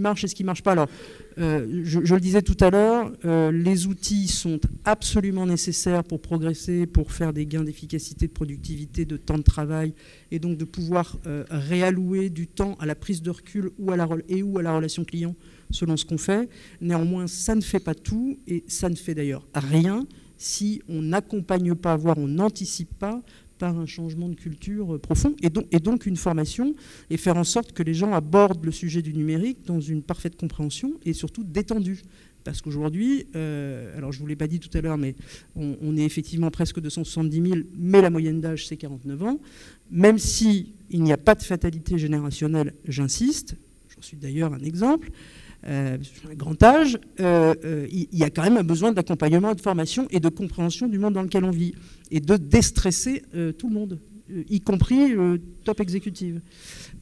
marche et ce qui ne marche pas. Alors, je le disais tout à l'heure, les outils sont absolument nécessaires pour progresser, pour faire des gains d'efficacité, de productivité, de temps de travail, et donc de pouvoir réallouer du temps à la prise de recul ou à la relation client selon ce qu'on fait. Néanmoins, ça ne fait pas tout, et ça ne fait d'ailleurs rien si on n'accompagne pas, voire on n'anticipe pas par un changement de culture profond, et donc une formation, et faire en sorte que les gens abordent le sujet du numérique dans une parfaite compréhension et surtout détendue. Parce qu'aujourd'hui, alors je ne vous l'ai pas dit tout à l'heure, mais on est effectivement presque 270 000, mais la moyenne d'âge c'est 49 ans. Même s'il n'y a pas de fatalité générationnelle, j'insiste, j'en suis d'ailleurs un exemple, un grand âge, il y a quand même un besoin d'accompagnement, de formation et de compréhension du monde dans lequel on vit, et de déstresser tout le monde, y compris le top exécutif.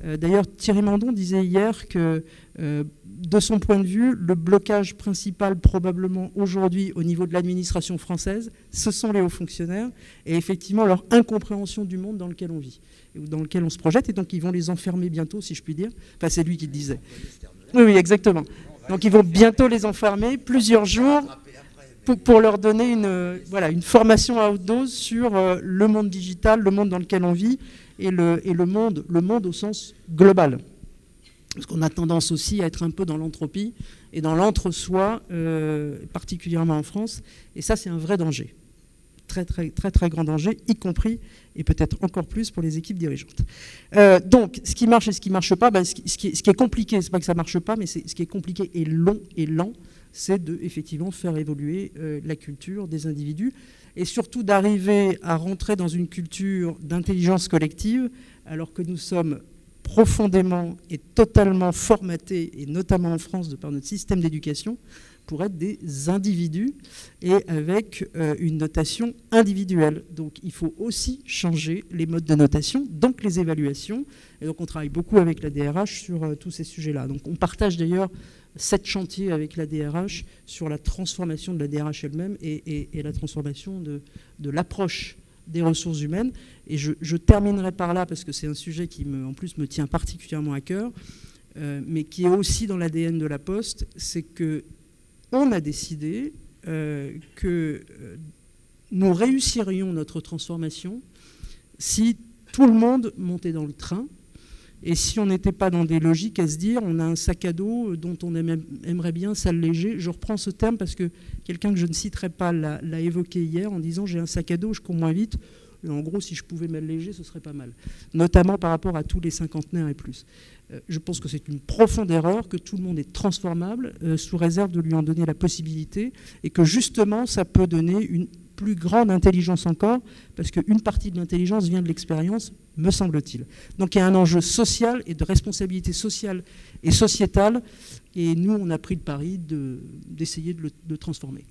D'ailleurs, Thierry Mandon disait hier que, de son point de vue, le blocage principal probablement aujourd'hui au niveau de l'administration française, ce sont les hauts fonctionnaires, et effectivement leur incompréhension du monde dans lequel on vit, ou dans lequel on se projette, et donc ils vont les enfermer bientôt, si je puis dire. Enfin, c'est lui qui le disait. Oui, exactement. Donc ils vont bientôt les enfermer plusieurs jours pour leur donner une formation à haute dose sur le monde digital, le monde dans lequel on vit, et le monde au sens global. Parce qu'on a tendance aussi à être un peu dans l'entropie et dans l'entre-soi, particulièrement en France, et ça c'est un vrai danger. Très, très, très, très grand danger, y compris, et peut-être encore plus pour les équipes dirigeantes. Donc, ce qui marche et ce qui ne marche pas, ce qui est compliqué, c'est pas que ça ne marche pas, mais ce qui est compliqué et long et lent, c'est de, effectivement, faire évoluer la culture des individus, et surtout d'arriver à rentrer dans une culture d'intelligence collective, alors que nous sommes profondément et totalement formatés, et notamment en France, de par notre système d'éducation, pour être des individus et avec une notation individuelle. Donc il faut aussi changer les modes de notation, donc les évaluations. Et donc on travaille beaucoup avec la DRH sur tous ces sujets-là. Donc on partage d'ailleurs 7 chantiers avec la DRH sur la transformation de la DRH elle-même et la transformation de l'approche des ressources humaines. Et je terminerai par là, parce que c'est un sujet qui, en plus, me tient particulièrement à cœur, mais qui est aussi dans l'ADN de la Poste, c'est que on a décidé que nous réussirions notre transformation si tout le monde montait dans le train et si on n'était pas dans des logiques à se dire on a un sac à dos dont on aimerait bien s'alléger. Je reprends ce terme parce que quelqu'un que je ne citerai pas l'a évoqué hier en disant j'ai un sac à dos, je cours moins vite. Et en gros, si je pouvais m'alléger, ce serait pas mal. Notamment par rapport à tous les cinquantenaires et plus. Je pense que c'est une profonde erreur, que tout le monde est transformable, sous réserve de lui en donner la possibilité, et que justement, ça peut donner une plus grande intelligence encore, parce qu'une partie de l'intelligence vient de l'expérience, me semble-t-il. Donc il y a un enjeu social et de responsabilité sociale et sociétale, et nous, on a pris le pari d'essayer de le transformer.